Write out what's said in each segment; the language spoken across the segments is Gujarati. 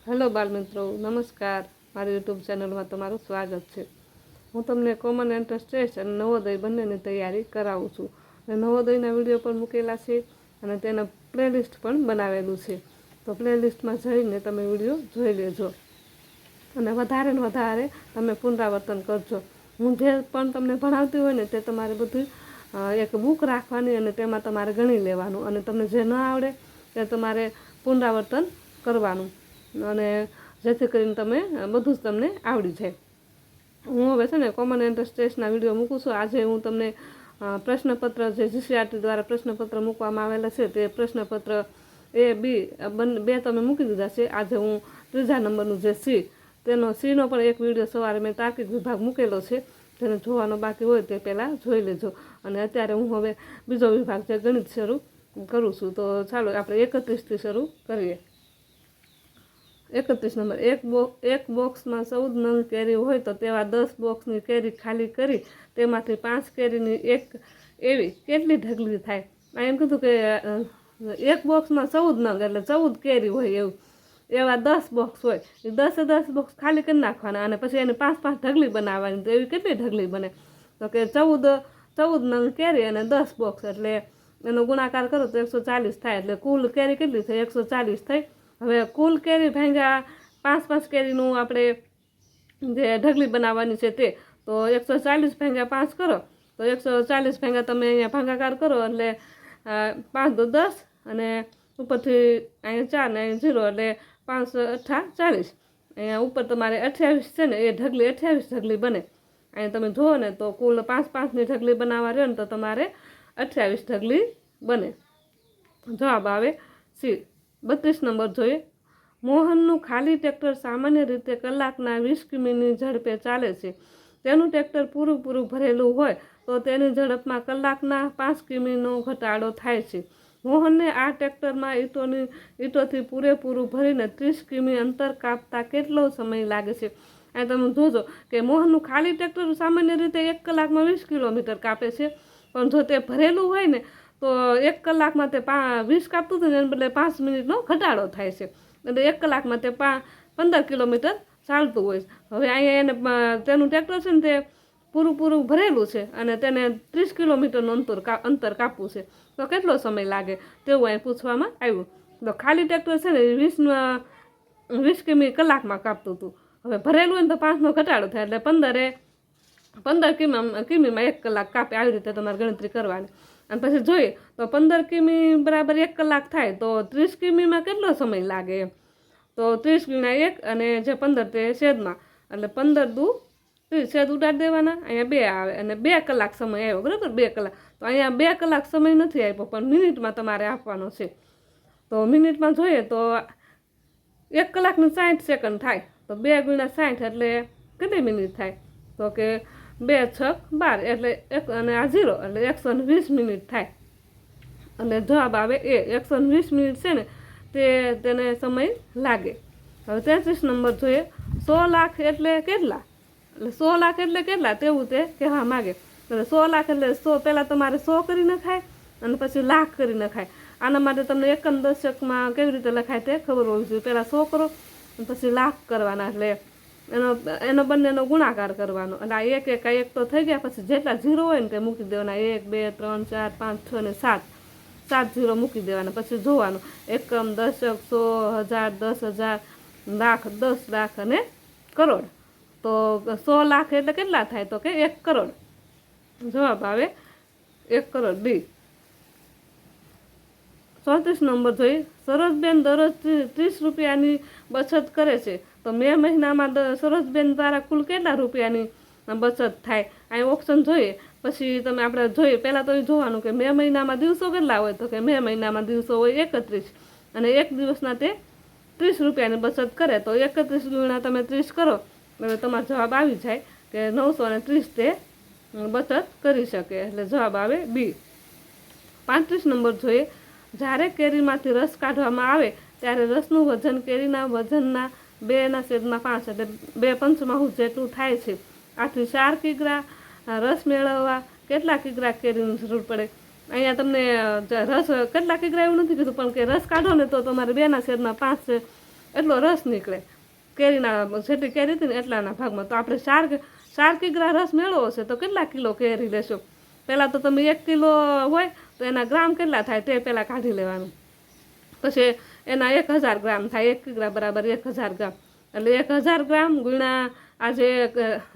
હેલો બાળમિત્રો, નમસ્કાર. મારી યુટ્યુબ ચેનલમાં તમારું સ્વાગત છે. હું તમને કોમન એન્ટ્રન્સ ટેસ્ટ અને નવોદય બંનેની તૈયારી કરાવું છું. અને નવોદયના વિડીયો પણ મૂકેલા છે અને તેના પ્લેલિસ્ટ પણ બનાવેલું છે. તો પ્લેલિસ્ટમાં જઈને તમે વિડીયો જોઈ લેજો અને વધારે ને વધારે તમે પુનરાવર્તન કરજો. હું જે પણ તમને ભણાવતી હોય ને તે તમારે બધું એક બુક રાખવાની અને તેમાં તમારે ગણી લેવાનું અને તમને જે ન આવડે તે તમારે પુનરાવર્તન કરવાનું અને જેથી કરીને તમે બધું જ તમને આવડી જાય. હું હવે છે ને કોમન એન્ટ્રન્સ ટેસ્ટના વિડીયો મૂકું છું. આજે હું તમને પ્રશ્નપત્ર જે જીસીઆરટી દ્વારા પ્રશ્નપત્ર મૂકવામાં આવેલા છે તે પ્રશ્નપત્ર A, B બે તમે મૂકી દીધા છે. આજે હું ત્રીજા નંબરનું જે C તેનો Cનો પણ એક વિડીયો સવારે મેં તાર્કિક વિભાગ મૂકેલો છે. તેને જોવાનો બાકી હોય તે પહેલાં જોઈ લેજો. અને અત્યારે હું હવે બીજો વિભાગ જે ગણિત શરૂ કરું છું. તો ચાલો આપણે 31થી શરૂ કરીએ. 31 નંબર. એક બોક્સમાં 14 નંગ કેરી હોય તો તેવા 10 બોક્સની કેરી ખાલી કરી તેમાંથી 5 કેરીની એક એવી કેટલી ઢગલી થાય? એમ કીધું કે એક બોક્સમાં 14 નંગ એટલે 14 કેરી હોય એવું એવા 10 બોક્સ હોય. એ 10 બોક્સ ખાલી કરી નાખવાના અને પછી એને 5 ઢગલી બનાવવાની. તો એવી કેટલી ઢગલી બને? તો કે 14 નંગ કેરી અને 10 બોક્સ એટલે એનો ગુણાકાર કરો તો 140 થાય. એટલે કુલ કેરી કેટલી થઈ? 140 થઈ. હવે કુલ કેરી ભાંગ્યા 5 કેરીનું આપણે જે ઢગલી બનાવવાની છે તે તો 140 ભાંગ્યા 5 કરો તો 140 ભાંગ્યા તમે અહીંયા ભાગાકાર કરો એટલે 5 તો 10 અને ઉપરથી અહીંયા 4 ને અહીંયા 0 એટલે 5 8 40. અહીંયા ઉપર તમારે 28 છે ને એ ઢગલી 28 ઢગલી બને. અહીંયા તમે જુઓ ને તો કુલ 5ની ઢગલી બનાવવા રહ્યો ને તો તમારે 28 ઢગલી બને. જવાબ આવે C. 32 નંબર જોઈએ. મોહનનું ખાલી ટ્રેક્ટર સામાન્ય રીતે કલાકના 20 કિમીની ઝડપે ચાલે છે. તેનું ટ્રેક્ટર પૂરું ભરેલું હોય તો તેની ઝડપમાં કલાકના 5 કિમીનો ઘટાડો થાય છે. મોહનને આ ટ્રેક્ટરમાં ઈંટોથી પૂરેપૂરું ભરીને 30 કિમી અંતર કાપતા કેટલો સમય લાગે છે? આ તમે જોજો કે મોહનનું ખાલી ટ્રેક્ટર સામાન્ય રીતે 1 કલાકમાં 20 કિલોમીટર કાપે છે. પણ જો તે ભરેલું હોય ને તો 1 કલાકમાં તે 20 કાપતું હતું ને એને બદલે 5 મિનિટનો ઘટાડો થાય છે. એટલે 1 કલાકમાં તે 15 કિલોમીટર ચાલતું હોય. હવે અહીંયા એને તેનું ટ્રેક્ટર છે ને તે પૂરું ભરેલું છે અને તેને 30 કિલોમીટરનું અંતર કાપવું છે. તો કેટલો સમય લાગે તેવું અહીં પૂછવામાં આવ્યું. તો ખાલી ટ્રેક્ટર છે ને 20 કિમી કલાકમાં કાપતું હતું. હવે ભરેલું હોય ને તો 5નો ઘટાડો થાય એટલે 15 કિમીમાં 1 કલાક કાપે. આવી રીતે તમારે ગણતરી કરવાની. અને પછી જોઈએ તો 15 કિમી બરાબર 1 કલાક થાય તો 30 કિમીમાં કેટલો સમય લાગે એમ? તો 30 ગુણ્યા 1 અને જે 15 તે છેદમાં એટલે 15 દુ 30 છેદ ઉડાડી દેવાના. અહીંયા 2 આવે અને 2 કલાક સમય આવ્યો બરાબર. 2 કલાક તો અહીંયા 2 કલાક સમય નથી આપ્યો પણ મિનિટમાં તમારે આપવાનો છે. તો મિનિટમાં જોઈએ તો 1 કલાકની 60 સેકન્ડ થાય તો 2 ગુણ્યા 60 એટલે કેટલી મિનિટ થાય? તો કે 2 6 12 એટલે 1 અને આ 0 એટલે 120 મિનિટ થાય. અને જવાબ આવે એ 120 મિનિટ છે ને તેને સમય લાગે. હવે 33 નંબર જોઈએ. 100 લાખ એટલે કેટલા? એટલે 100 લાખ એટલે કેટલા તેવું તે કહેવા માગે. એટલે 100 લાખ એટલે 100 પહેલાં તમારે 100 કરી નખાય અને પછી લાખ કરી નખાય. આના માટે તમને એકમ દશકમાં કેવી રીતે લખાય તે ખબર હોવી જોઈએ. પહેલાં 100 કરો અને પછી લાખ કરવાના એટલે એનો બંનેનો ગુણાકાર કરવાનો. એટલે આ એક તો થઈ ગયા. પછી જેટલા 0 હોય ને તે મૂકી દેવાના. 1 2 3 4 5 6 ને 7 0 મૂકી દેવાના. પછી જોવાનું એકમ દશક 100 1000 10,000 લાખ 10 લાખ અને કરોડ. તો 100 લાખ એટલે કેટલા થાય? તો કે 1 કરોડ. જવાબ આવે 1 કરોડ B. 34 નંબર જોઈએ. સરોજબેન દરરોજ 30 રૂપિયાની બચત કરે છે તો મે મહિનામાં સરોજબેન દ્વારા કુલ કેટલા રૂપિયાની બચત થાય? અહીં ઓપ્શન જોઈએ. પછી તમે આપણે જોઈએ પહેલાં તો એ જોવાનું કે મે મહિનામાં દિવસો કેટલા હોય? તો કે મે મહિનામાં દિવસો હોય 31 અને એક દિવસના તે 30 રૂપિયાની બચત કરે તો 31 ગુણ્યા તમે 30 કરો એટલે તમારો જવાબ આવી જાય કે 930 તે બચત કરી શકે. એટલે જવાબ આવે B. 35 નંબર જોઈએ. જ્યારે કેરીમાંથી રસ કાઢવામાં આવે ત્યારે રસનું વજન કેરીના વજનના 2/5 એટલે 2 પંચમાંશ જેટલું થાય છે. આથી 4 કિગ્રા રસ મેળવવા કેટલા કિગ્રા કેરીની જરૂર પડે? અહીંયા તમને રસ કેટલા કિગ્રા એવું નથી કીધું પણ કે રસ કાઢો ને તો તમારે 2/5 એટલો રસ નીકળે. કેરીના જેટલી કેરી હતી ને એટલાના ભાગમાં. તો આપણે 4 કિગ્રા રસ મેળવો હશે તો કેટલા કિલો કેરી લેશો? પહેલાં તો તમે 1 કિલો હોય તો એના ગ્રામ કેટલા થાય તે પહેલાં કાઢી લેવાનું. પછી એના 1000 ગ્રામ થાય. 1 કિગ્રા બરાબર 1000 ગ્રામ. એટલે 1000 ગ્રામ ગુણ્યા આ જે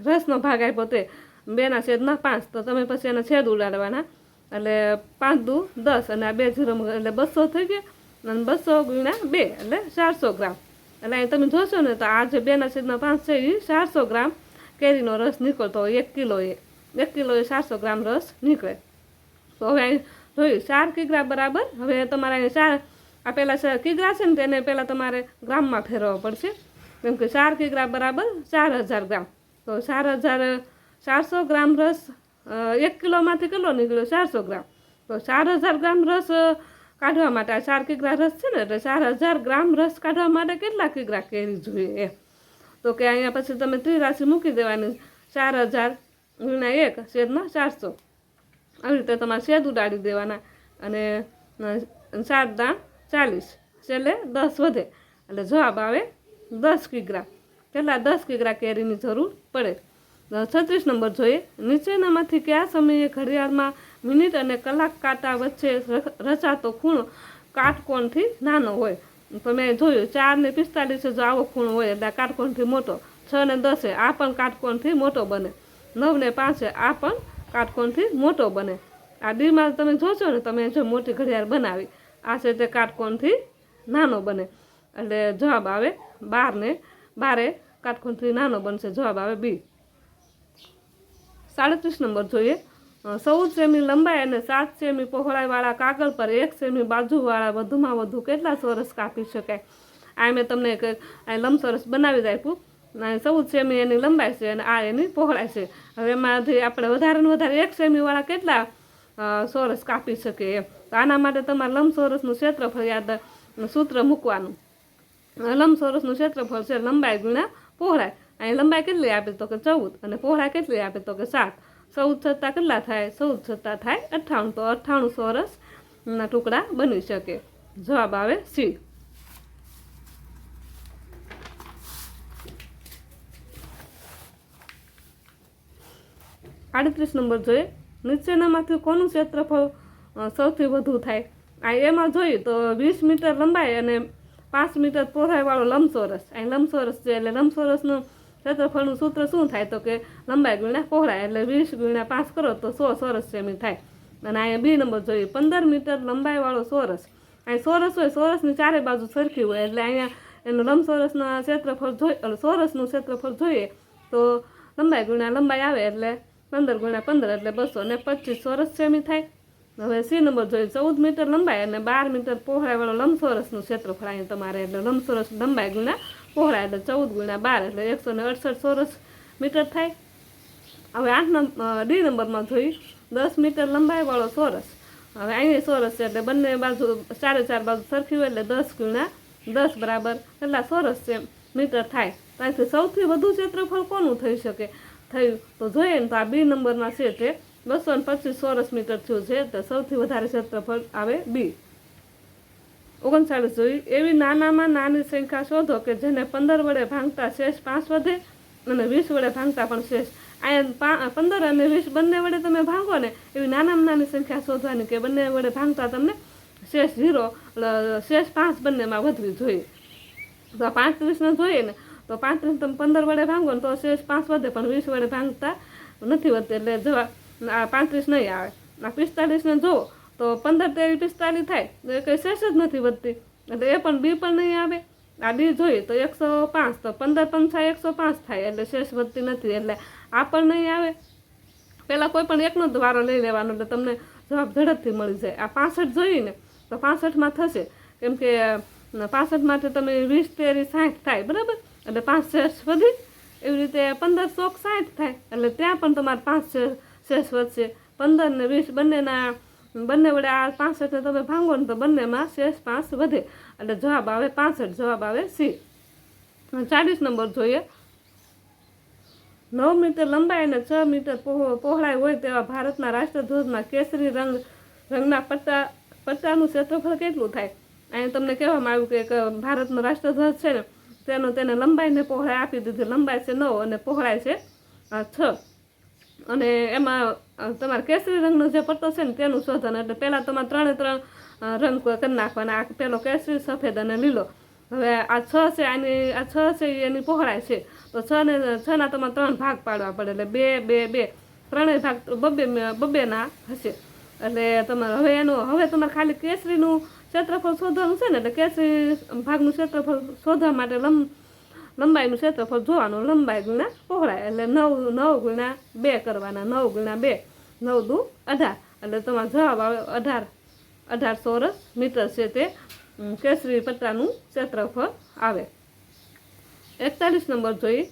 રસનો ભાગ આપ્યો તે 2/5. તો તમે પછી એના છેદ ઉડાડવાના. એટલે 5 દુ 10 અને આ 2 0 એટલે 200 થઈ ગયા. અને 200 ગુણ્યા 2 એટલે 400 ગ્રામ. એટલે અહીં તમે જોશો ને તો આ જે 2/5 છે એ 400 ગ્રામ કેરીનો રસ નીકળતો હોય. 1 કિલોએ 400 ગ્રામ રસ નીકળે. તો હવે અહીં જોયું 4 કિગ્રા બરાબર. હવે તમારે અહીં આ પહેલાં કિગ્રા છે ને તેને પહેલાં તમારે ગ્રામમાં ફેરવવા પડશે. કેમ કે 4 કિગ્રા બરાબર 4000 ગ્રામ. તો 400 ગ્રામ રસ 1 કિલોમાંથી કેટલો નીકળ્યો? 400 ગ્રામ. તો 4000 ગ્રામ રસ કાઢવા માટે આ 4 કિગ્રા રસ છે ને એટલે 4000 ગ્રામ રસ કાઢવા માટે કેટલા કિગ્રા કેરી જોઈએ એમ. તો કે અહીંયા પછી તમે ત્રિરાશિ મૂકી દેવાની. 4000 ગુણ્યા 1 છેદમાં 400. આવી રીતે તમારે છેદ ઉડાડી દેવાના. અને 7 દાણ 40 છેલ્લે 10 વધે એટલે જવાબ આવે 10 કિગ્રા. કેટલા? 10 કિગ્રા કેરીની જરૂર પડે. 36 નંબર જોઈએ. નીચેનામાંથી કયા સમયે ઘડિયાળમાં મિનિટ અને કલાક કાંટા વચ્ચે રચાતો ખૂણો કાટકોણથી નાનો હોય? તો મેં જોયું 4 ને 45 જો આવો ખૂણો હોય એટલે કાટકોણથી મોટો. 6 ને 10 આ પણ કાટકોણથી મોટો બને. 9 ને 5 આ પણ કાટકોણથી મોટો બને. આ ડીમાં તમે જોશો ને તમે જો મોટી ઘડિયાળ બનાવી આ છે તે કાટકોણથી નાનો બને. એટલે જવાબ આવે 12 ને 12 કાટકોણથી નાનો બનશે. જવાબ આવે બી. 37 નંબર જોઈએ. 14 સેમી લંબાઈ અને 7 સેમી પહોળાઈવાળા કાગળ પર 1 સેમી બાજુવાળા વધુમાં વધુ કેટલા ચોરસ કાપી શકાય? આ મેં તમને આ લંબચોરસ બનાવી જ આપ્યું. 14 સેમી એની લંબાઈ છે અને આ એની પહોળાઈ છે. હવે એમાંથી આપણે વધારે ને વધારે 1 સેમીવાળા કેટલા ચોરસ કાપી શકીએ એમ. તો આના માટે તમારે લંબચોરસનું ક્ષેત્રફળ યાદ સૂત્ર મૂકવાનું. લંબચોરસનું ક્ષેત્રફળ છે લંબાઈ ગુણ્યા પહોળાઈ. અહીં લંબાઈ કેટલી આપે તો કે 14 અને પહોળાઈ કેટલી આપે તો કે 7. 14 છતાં કેટલા થાય? 14 છતાં થાય 98. તો 98 ચોરસના ટુકડા બની શકે. જવાબ આવે સી. 38 નંબર જોઈએ. નીચેનામાંથી કોનું ક્ષેત્રફળ સૌથી વધુ થાય? આ એમાં જોઈએ તો 20 મીટર લંબાઈ અને 5 મીટર પહોળાઈવાળો લંબચોરસ. અહીં લંબચોરસ છે એટલે લંબચોરસનું ક્ષેત્રફળનું સૂત્ર શું થાય તો કે લંબાઈ ગુણ્યા પહોળાઈ. એટલે 20 ગુણ્યા 5 કરો તો 100 ચોરસ સેમી થાય. અને અહીંયા બી નંબર જોઈએ. 15 મીટર લંબાઈવાળો ચોરસ. અહીં ચોરસ હોય ચોરસની ચારે બાજુ સરખી હોય એટલે અહીંયા એનું લંબચોરસના ક્ષેત્રફળ જોઈએ ચોરસનું ક્ષેત્રફળ જોઈએ તો લંબાઈ ગુણ્યા લંબાઈ આવે એટલે 15 ગુણ્યા 15 એટલે 225 ચોરસ સેમી થાય. હવે સી નંબર જોઈએ. 14 મીટર લંબાઈ અને 12 મીટર પહોળાઈવાળો લંબચોરસનું ક્ષેત્રફળ અહીંયા તમારે એટલે લંબચોરસ લંબાઈ ગુણ્યા પહોળાઈ એટલે 14 ગુણ્યા 12 એટલે 168 ચોરસ મીટર થાય. હવે 8 ડી નંબરમાં જોઈ 10 મીટર લંબાઈવાળો ચોરસ. હવે અહીંયા ચોરસ છે એટલે બંને બાજુ ચારે બાજુ સરખી હોય એટલે 10 ગુણ્યા 10 બરાબર કેટલા ચોરસ મીટર થાય. ત્યાંથી સૌથી વધુ ક્ષેત્રફળ કોનું થઈ શકે થયું તો જોઈએ ને તો આ બી નંબરમાં છે તે 225 ચોરસ મીટર થયું છે. તો સૌથી વધારે ક્ષેત્રફળ આવે બી. 39 જોઈ. એવી નાનામાં નાની સંખ્યા શોધો કે જેને 15 વડે ભાંગતા શેષ 5 વધે અને 20 વડે ભાંગતા પણ શેષ. અહીંયા 15 અને 20 બંને વડે તમે ભાંગો ને એવી નાનામાં નાની સંખ્યા શોધવાની કે બંને વડે ભાંગતા તમને શેષ 0 શેષ 5 બંનેમાં વધવી જોઈએ. તો 35ને જોઈએ ને તો 35 તમે 15 વડે ભાંગો ને તો શેષ 5 વધે પણ 20 વડે ભાંગતા નથી વધતી એટલે જવાબ આ 35 નહીં આવે. આ 45ને જુઓ તો 15 તેરી 45 થાય તો એ કંઈ શેષ જ નથી વધતી એટલે એ પણ બી પણ નહીં આવે. આ ડી જોઈએ તો 105 તો 15 પંચા 105 થાય એટલે શેષ વધતી નથી એટલે આ પણ નહીં આવે. પહેલાં કોઈ પણ એકનો જ વારો લઈ લેવાનો એટલે તમને જવાબ ઝડપથી મળી જાય. આ 65 જોઈએ ને તો 65માં થશે કેમ કે 65 માટે તમે 20 તેરી 60 થાય બરાબર એટલે 5 શેષ વધી. એવી રીતે 15 ચોક 60 થાય એટલે ત્યાં પણ તમારે 5 શેષ વધશે. 15 ને 20 બંને વડે આ 65ને તમે ભાંગો ને તો બંનેમાં શેષ 5 વધે એટલે જવાબ આવે 65. જવાબ આવે સી. 40 નંબર જોઈએ. 9 મીટર લંબાઈ અને 6 મીટર પહોળાઈ હોય તેવા ભારતના રાષ્ટ્રધ્વજના કેસરી રંગના પટ્ટાનું ક્ષેત્રફળ કેટલું થાય? અહીં તમને કહેવામાં આવ્યું કે એક ભારતનો રાષ્ટ્રધ્વજ છે ને તેને લંબાઈને પહોળાઈ આપી દીધી. લંબાઈ છે 9 અને પહોળાઈ છે 6. અને એમાં તમારે કેસરી રંગનો જે પટ્ટો છે ને તેનું શોધન. એટલે પહેલાં તમારે 3 રંગ કરી નાખવાના. આ પેલો કેસરી, સફેદ અને લીલો. હવે આ 6 છે, આ 6 છે એની પહોળાઈ છે, તો 6ના તમારે 3 ભાગ પાડવા પડે. એટલે 2 2 2 ત્રણેય ભાગ બબેના હશે. એટલે તમારે હવે તમારે ખાલી કેસરીનું ક્ષેત્રફળ શોધવાનું છે ને. એટલે કેસરી ભાગનું ક્ષેત્રફળ શોધવા માટે લંબાઈનું ક્ષેત્રફળ જોવાનું. લંબાઈ ગુણ્યા પહોળાઈ એટલે 9 ગુણ્યા 2 કરવાના. 9 ગુણ્યા 2 9 દુ 18. એટલે તમારો જવાબ આવે 18 ચોરસ મીટર છે તે કેસરી પટ્ટાનું ક્ષેત્રફળ આવે. 41 નંબર જોઈએ.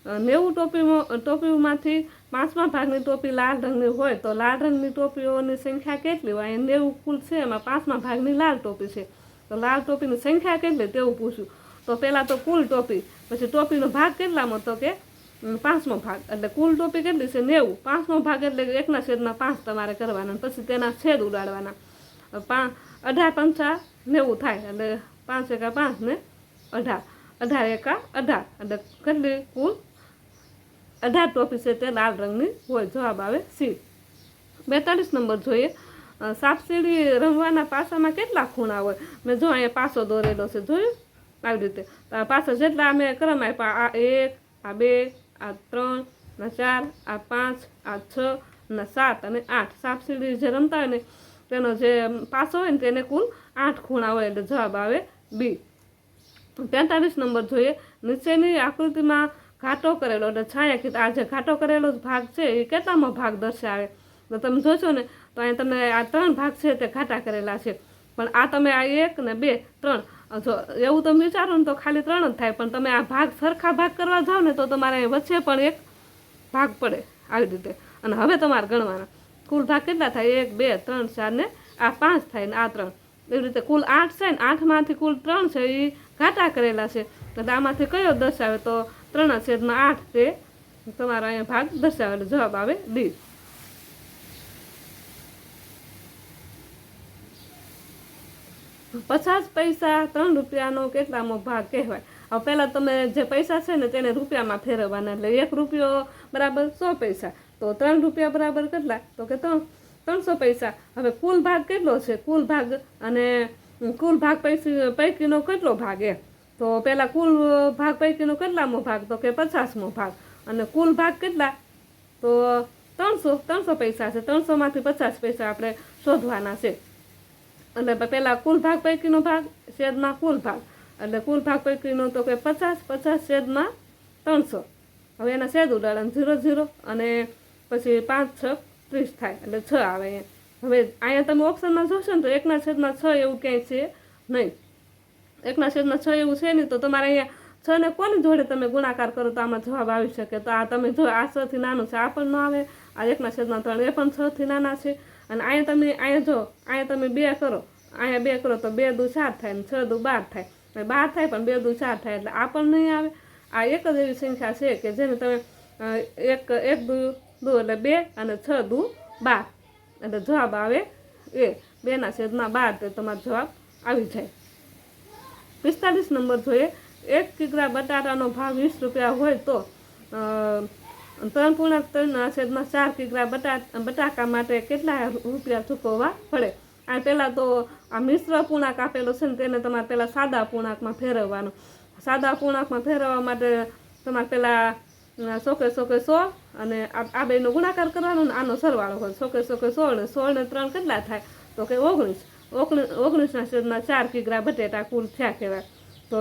90 ટોપીઓમાંથી 5મા ભાગની ટોપી લાલ રંગની હોય તો લાલ રંગની ટોપીઓની સંખ્યા કેટલી હોય? અહીંયા 90 કુલ છે, એમાં 5મા ભાગની લાલ ટોપી છે, તો લાલ ટોપીની સંખ્યા કેટલી તેવું પૂછ્યું. તો પહેલાં તો કુલ ટોપી, પછી ટોપીનો ભાગ કેટલામાં? તો કે 5મો ભાગ. એટલે કુલ ટોપી કેટલી છે? 90. 5મો ભાગ એટલે 1/5 તમારે કરવાના, પછી તેના છેદ ઉડાડવાના. 18 પંચા 90 થાય, એટલે 5 એકા 5 ને 18, 18 એકા 18, એટલે કેટલી કુલ 18 ટોપી છે તે લાલ રંગની હોય. જવાબ આવે સી. 42 નંબર જોઈએ. સાપસીડી રમવાના પાસામાં કેટલા ખૂણા હોય? મેં જો અહીંયા પાસો દોરેલો છે, જોયું આવી રીતે. પાછા જેટલા અમે ક્રમ આપ્યા, આ 1, આ 2, આ 3, આ 4, આ 5, આ 6, અને 7 અને 8. સાપસીડી જે રમતા હોય ને તેનો જે પાસો હોય ને તેને કુલ 8 ખૂણા હોય. એટલે જવાબ આવે બી. 45 નંબર જોઈએ. નીચેની આકૃતિમાં ઘાટો કરેલો એટલે છાંયાંકિત આ જે ઘાટો કરેલો ભાગ છે એ કેટલામો ભાગ દર્શાવે? તો તમે જોશો ને તો અહીંયા તમને આ 3 ભાગ છે તે ઘાટા કરેલા છે. પણ આ તમે આ 1 ને 2 3 જો એવું તમે વિચારો ને તો ખાલી 3 જ થાય. પણ તમે આ ભાગ સરખા ભાગ કરવા જાઓ ને તો તમારે વચ્ચે પણ એક ભાગ પડે આવી રીતે. અને હવે તમારે ગણવાના કુલ ભાગ કેટલા થાય? 1 2 3 4 ને આ 5 થાય ને આ 3. એવી રીતે કુલ 8 છે ને 8માંથી કુલ 3 છે એ ઘાટા કરેલા છે. એટલે આમાંથી કયો દર્શાવે? તો 3/8 તે તમારો અહીંયા ભાગ દર્શાવે. એટલે જવાબ આવે ડી. 50 પૈસા 3 રૂપિયાનો કેટલામો ભાગ કહેવાય? હવે પહેલાં તમે જે પૈસા છે ને તેને રૂપિયામાં ફેરવવાના. એટલે 1 રૂપિયો બરાબર 100 પૈસા, તો 3 રૂપિયા બરાબર કેટલા? તો કે 300 પૈસા. હવે કુલ ભાગ કેટલો છે? કુલ ભાગ અને કુલ ભાગ પૈકીનો કેટલો ભાગ એ? તો પહેલાં કુલ ભાગ પૈકીનો કેટલામો ભાગ? તો કે 50મો ભાગ. અને કુલ ભાગ કેટલા? તો 300 પૈસા છે. 300માંથી 50 પૈસા આપણે શોધવાના છે. એટલે પહેલાં કુલ ભાગ પૈકીનો ભાગ છેદમાં કુલ ભાગ. એટલે કુલ ભાગ પૈકીનો તો કે 50 છેદમાં 300. હવે એના છેદ ઉડાડવાનું 0 0 અને પછી 5 6 30 થાય. એટલે 6 આવે અહીંયા. હવે અહીંયા તમે ઓપ્શનમાં જોશો ને તો 1/6 એવું ક્યાંય છે નહીં. 1/6 એવું છે નહીં. તો તમારે અહીંયા 6 ને કોની જોડે તમે ગુણાકાર કરો તો આમાં જવાબ આવી શકે? તો આ તમે જો આ 6 થી નાનું છે આ પણ ન આવે. આ 1/3 એ પણ 6 થી નાના છે. અને અહીંયા તમે 2 કરો, અહીંયા 2 કરો તો 2 દુ 4 થાય ને 6 દુ 12 થાય. 12 થાય પણ 2 દુ 4 થાય. એટલે આ પણ નહીં આવે. આ એક જ એવી સંખ્યા છે કે જેને તમે 1 દુ એટલે 2 અને 6 દુ 12. એટલે જવાબ આવે એ 2/12 તે તમારો જવાબ આવી જાય. 45 નંબર જોઈએ. 1 કિગ્રા બટાટાનો ભાવ 20 રૂપિયા હોય તો 3/3/4 કિગ્રા બટાકા માટે કેટલા રૂપિયા ચૂકવવા પડે? આ પહેલાં તો આ મિશ્ર પૂર્ણાંક આપેલો છે ને તેને તમારે પહેલાં સાદા પૂર્ણાંકમાં ફેરવવાનો. સાદા પૂર્ણાંકમાં ફેરવવા માટે તમારે પહેલાં 100 અને આ બેનો ગુણાકાર કરવાનો ને આનો સરવાળો હોય. 100 ને 16 ને 3 કેટલા થાય? તો કે 19/4 કિગ્રા બટેટા કુલ થયા કહેવાય. તો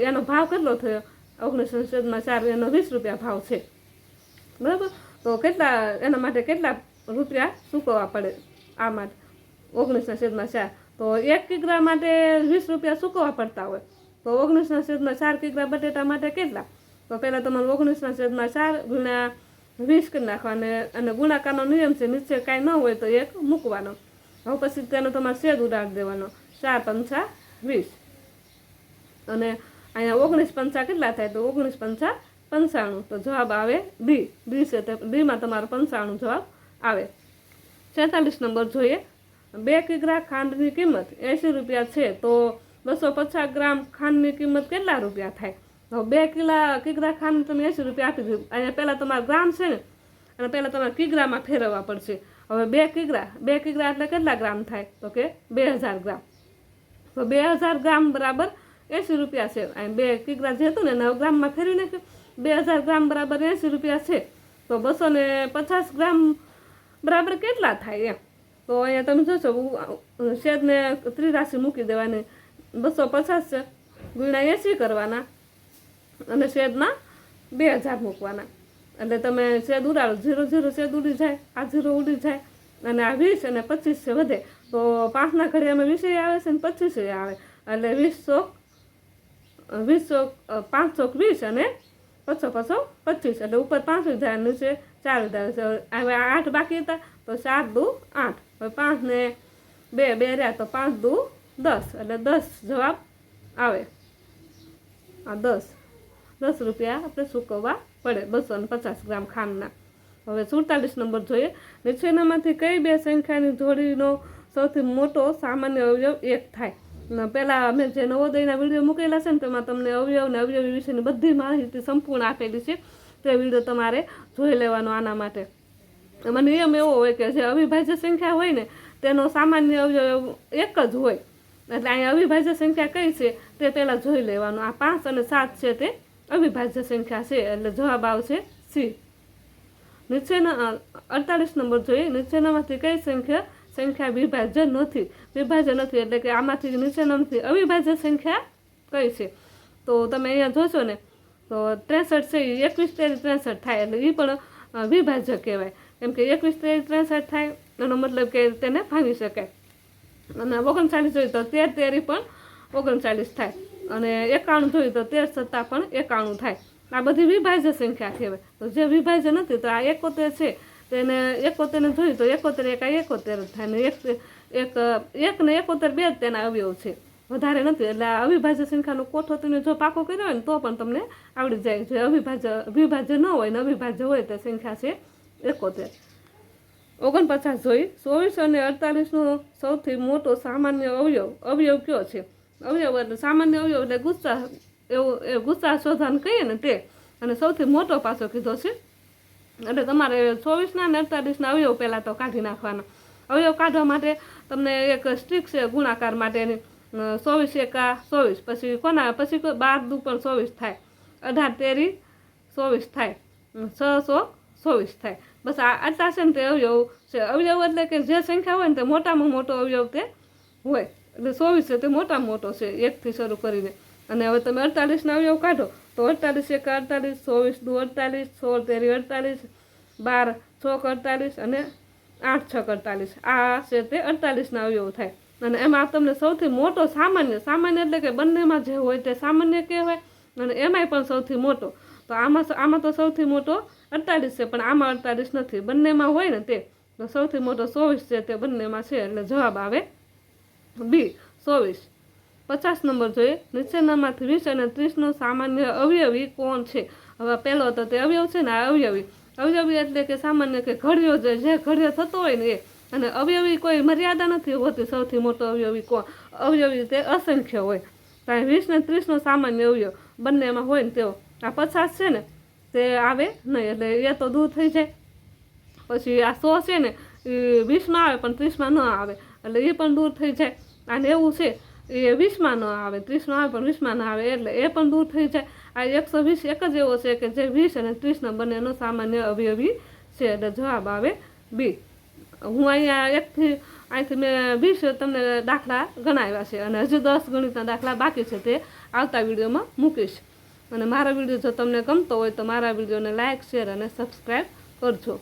એનો ભાવ કેટલો થયો? 19/4 એનો 20 રૂપિયા ભાવ છે, બરાબર. તો એના માટે કેટલા રૂપિયા ચૂકવવા પડે? આ માટે 19/4 તો 1 કિગ્રા માટે 20 રૂપિયા ચૂકવવા પડતા હોય. તો 19/4 કિગ્રા બટેટા માટે કેટલા? તો પહેલાં તમારે 19/4 ગુણ્યા 20 કરી નાખવા. અને ગુણાકારનો નિયમ છે, નીચે કાંઈ ન હોય તો 1 મૂકવાનો. હવે પછી તેનો તમારે છેદ ઉડાડી દેવાનો. 4 × 5 = 20. અને અહીંયા 19 × 5 કેટલા થાય? તો 19 × 5 = 95. તો જવાબ આવે ડી. ડી છે તે ડીમાં તમારો 95 જવાબ આવે. 46 નંબર જોઈએ. 2 કિગ્રા ખાંડની કિંમત 80 રૂપિયા છે તો 250 ગ્રામ ખાંડની કિંમત કેટલા રૂપિયા થાય? તો 2 કિગ્રા ખાંડ તમે 80 રૂપિયા આપી દીધું. અહીંયા પહેલાં તમારા ગ્રામ છે ને, અને પહેલાં તમારે કિગ્રામાં ફેરવવા પડશે. હવે 2 કિગ્રા એટલે કેટલા ગ્રામ થાય? તો કે 2000 ગ્રામ. તો 2000 ગ્રામ બરાબર 80 રૂપિયા છે. અહીં 2 કિગ્રા જે હતું ને 9 ગ્રામમાં ફેરવી નાખ્યું. 2000 ગ્રામ બરાબર 80 રૂપિયા છે. તો 250 ગ્રામ બરાબર કેટલા થાય એમ? તો અહીંયા તમે જોશો છેદને ત્રિરાશી મૂકી દેવાની. 250 છે ગુણ્યા 80 કરવાના અને છેદમાં 2000 મૂકવાના. એટલે તમે છેદ ઉડાડો, 0 છેદ ઉડી જાય, આ 0 ઉડી જાય, અને આ 20 અને 25 છે વધે. તો 5ના ઘડિયામાં 20 આવે છે ને 25 આવે. એટલે 520 અને 525, એટલે ઉપર 5 જાય, નીચે 4 જાય. હવે 8 બાકી હતા તો 4 દુ 8. હવે 5 ને 2 રહ્યા તો 5 દુ 10, એટલે 10 જવાબ આવે. આ 10 રૂપિયા આપણે ચૂકવવા પડે 250 ગ્રામ ખાંડના. હવે 47 નંબર જોઈએ. નીચેનામાંથી કઈ બે સંખ્યાની જોડીનો સૌથી મોટો સામાન્ય અવયવ 1 થાય? પહેલાં અમે જે નવોદયના વિડીયો મૂકેલા છે ને તેમાં તમને અવયવ અને અવયવી વિશેની બધી માહિતી સંપૂર્ણ આપેલી છે. તે વિડીયો તમારે જોઈ લેવાનો. આના માટે એમાં નિયમ એવો હોય કે જે અવિભાજ્ય સંખ્યા હોય ને તેનો સામાન્ય અવયવ 1 જ હોય. એટલે અહીંયા અવિભાજ્ય સંખ્યા કઈ છે તે પહેલાં જોઈ લેવાનું. આ 5 અને 7 છે તે અવિભાજ્ય સંખ્યા છે, એટલે જવાબ આવશે સી. નીચેના 48 નંબર જોઈએ. નીચેનામાંથી કઈ સંખ્યા વિભાજ્ય નથી? વિભાજ્ય નથી એટલે કે આમાંથી નીચેનામાંથી અવિભાજ્ય સંખ્યા કઈ છે? તો તમે અહીંયા જોશો ને તો 63 છે એ 21 તેરી 63 થાય, એટલે એ પણ વિભાજ્ય કહેવાય. કેમ કે 21 તેરી 63 થાય એનો મતલબ કે તેને ભાંગી શકાય. અને 39 જોઈએ તો 13 તેરી પણ 39 થાય, અને 91 જોઈએ તો 13 સત્તા પણ 91 થાય. આ બધી વિભાજ્ય સંખ્યા કહેવાય. તો જે વિભાજ્ય નથી તો આ 71 છે તેને 71 જોઈએ તો 71 એકા 71 થાય, ને 1 ને 71 બે જ તેના અવયવ છે, વધારે નથી. એટલે આ અવિભાજ્ય સંખ્યાનો કોઠો તમે જો પાકો કર્યો હોય ને તો પણ તમને આવડી જાય. જે વિભાજ્ય ન હોય ને અવિભાજ્ય હોય તે સંખ્યા છે 71. 49 જોઈ. 24 અને 48નો સૌથી મોટો સામાન્ય અવયવ કયો છે? અવયવ એટલે સામાન્ય અવયવ એટલે ગુસ્સા શોધવાનું કહીએ ને તે, અને સૌથી મોટો પાછો કીધો છે. એટલે તમારે 24ના અને 48ના અવયવ પહેલાં તો કાઢી નાખવાના. અવયવ કાઢવા માટે તમને એક સ્ટ્રીક છે ગુણાકાર માટેની. 24 એકા 24, પછી 12 દુ પણ 24 થાય, 18 તેરી 24 થાય, 624 થાય. બસ આટલા છે ને તે અવયવ છે. અવયવ એટલે કે જે સંખ્યા હોય ને તે મોટામાં મોટો અવયવ તે હોય. એટલે 24 છે તે મોટામાં મોટો છે 1 થી શરૂ કરીને. અને હવે તમે 48ના અવયવ કાઢો તો 48 એકા 48, 24 દુ 48, 16 તેરી 48, 12 છોક 48 અને 8 છક 48. આ છે તે 48ના અવયવ થાય. અને એમાં તમને સૌથી મોટો સામાન્ય એટલે કે બંનેમાં જે હોય તે સામાન્ય કહેવાય, અને એમાંય પણ સૌથી મોટો. તો આમાં તો સૌથી મોટો 48 છે, પણ આમાં 48 નથી. બંનેમાં હોય ને તે તો સૌથી મોટો 24 છે તે બંનેમાં છે, એટલે જવાબ આવે બી 24. 50 નંબર જોઈએ. નીચેનામાંથી 20 અને 30નો સામાન્ય અવયવી કોણ છે? હવે પહેલો તો તે અવયવ છે ને, આ અવયવી એટલે કે સામાન્ય કે ઘડિયો જે ઘડિયો થતો હોય ને એ. અને અવયવી કોઈ મર્યાદા નથી હોતી. સૌથી મોટો અવયવી કોણ? અવયવી તે અસંખ્ય હોય. કારણ 20 ને 30નો સામાન્ય અવયવ બંનેમાં હોય ને તેઓ. આ 50 છે ને તે આવે નહીં, એટલે એ તો દૂર થઈ જાય. પછી આ 100 છે ને એ 20માં આવે પણ 30માં ન આવે, એટલે એ પણ દૂર થઈ જાય. આ 90 છે એ 20માં ન આવે, 30માં આવે પણ 20માં ન આવે, એટલે એ પણ દૂર થઈ જાય. આ 120 એક જ એવો છે કે જે 20 અને 30ના બંનેનો સામાન્ય અવયવી છે, એટલે જવાબ આવે બી. હું અહીંયાથી મેં 20 તમને દાખલા ગણાવ્યા છે, અને હજુ 10 ગણિતના દાખલા બાકી છે, તે આવતા વિડીયોમાં મૂકીશ. અને મારા વિડીયો જો તમને ગમતો હોય તો મારા વિડીયોને લાઇક, શેર અને સબસ્ક્રાઈબ કરજો.